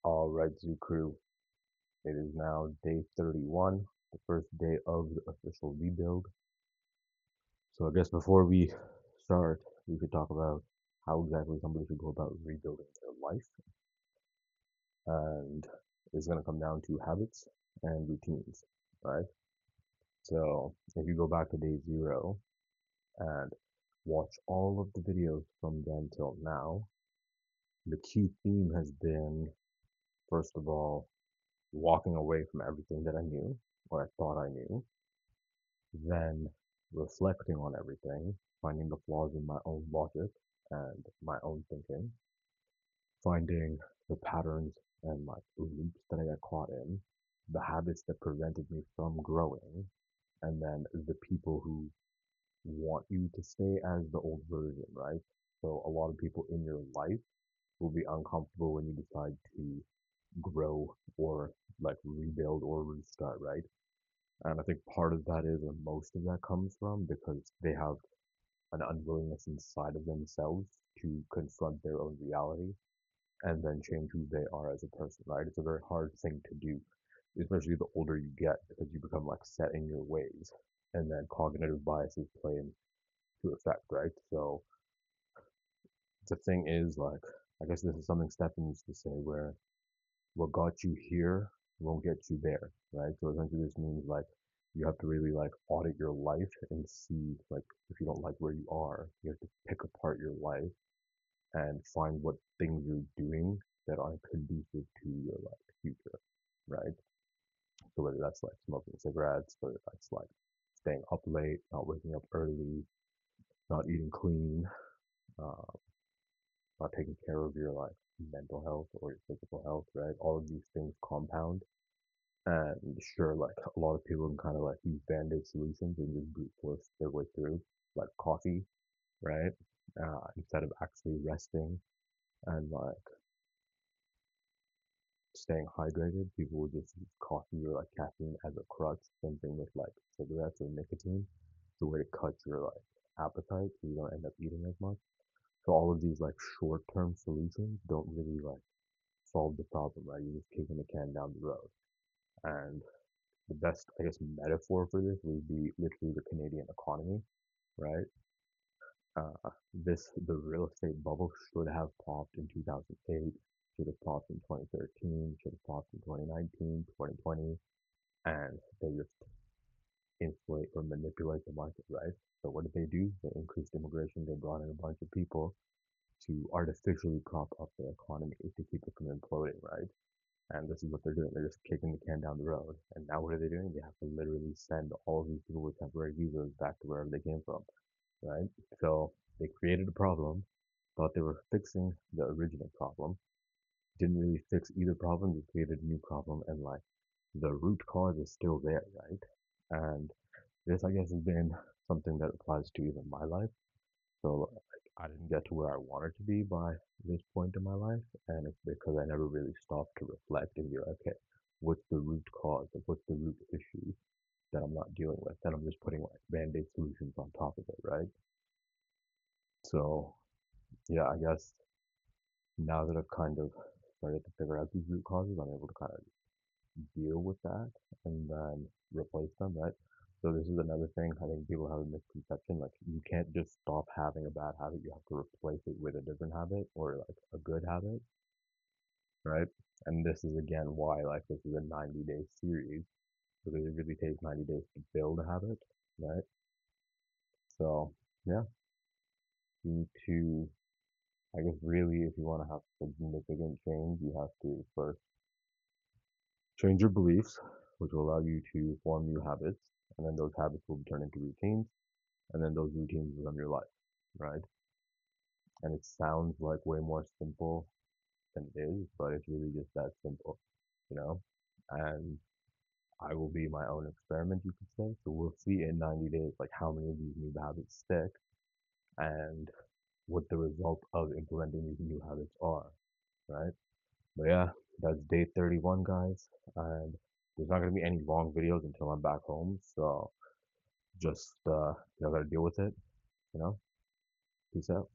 All right, Zoo Crew. It is now day 31, the first day of the official rebuild. So I guess before we start, we could talk about how exactly somebody should go about rebuilding their life. And it's going to come down to habits and routines, right? So if you go back to day 0 and watch all of the videos from then till now, the key theme has been, first of all, walking away from everything that I knew or I thought I knew, then reflecting on everything, finding the flaws in my own logic and my own thinking, finding the patterns and like loops that I got caught in, the habits that prevented me from growing, and then the people who want you to stay as the old version, right? So a lot of people in your life will be uncomfortable when you decide to grow or like rebuild or restart, right? And I think part of that is, or most of that comes from because they have an unwillingness inside of themselves to confront their own reality and then change who they are as a person, right? It's a very hard thing to do, especially the older you get, because you become like set in your ways and then cognitive biases play into effect, right? So the thing is, like, I guess this is something Stefan used to say where what got you here won't get you there, right? So essentially this means like you have to really like audit your life and see like if you don't like where you are, you have to pick apart your life and find what things you're doing that aren't conducive to your like future, right? So whether that's like smoking cigarettes, whether that's like staying up late, not waking up early, not eating clean, uh, not taking care of your like mental health or your physical health, right? All of these things compound. And sure, like a lot of people can kind of like use band-aid solutions and just brute force their way through, like coffee, right? Instead of actually resting and like staying hydrated, people will just use coffee or like caffeine as a crutch. Same thing with like cigarettes or nicotine. It's a way to cut your like appetite so you don't end up eating as much. So all of these like short-term solutions don't really like solve the problem, right? You're just kicking the can down the road. And the best, I guess, metaphor for this would be literally the Canadian economy, right? The real estate bubble should have popped in 2008, should have popped in 2013, should have popped in 2019, 2020, and they just inflate or manipulate the market, right? So what did they do? They increased immigration. They brought in a bunch of people to artificially prop up the economy to keep it from imploding, right? And this is what they're doing. They're just kicking the can down the road. And now what are they doing? They have to literally send all of these people with temporary visas back to wherever they came from, right? So they created a problem, thought they were fixing the original problem, didn't really fix either problem, they created a new problem, and like the root cause is still there, right? And this, I guess, has been something that applies to even my life. So like, I didn't get to where I wanted to be by this point in my life, and it's because I never really stopped to reflect and be like, okay, what's the root cause? Like, what's the root issue that I'm not dealing with? Then I'm just putting like band-aid solutions on top of it, right? So yeah, I guess now that I've kind of started to figure out these root causes, I'm able to kind of deal with that and then replace them, right? So this is another thing I think people have a misconception. Like you can't just stop having a bad habit. You have to replace it with a different habit or like a good habit, right? And this is again why like this is a 90-day series because it really takes 90 days to build a habit, right? So yeah, you need to, I guess really if you want to have significant change, you have to first change your beliefs, which will allow you to form new habits, and then those habits will turn into routines, and then those routines become your life, right? And it sounds like way more simple than it is, but it's really just that simple, you know? And I will be my own experiment, you could say. So we'll see in 90 days, like how many of these new habits stick and what the result of implementing these new habits are, right? But yeah, that's day 31, guys. And there's not going to be any long videos until I'm back home. So just, you know, got to deal with it, you know? Peace out.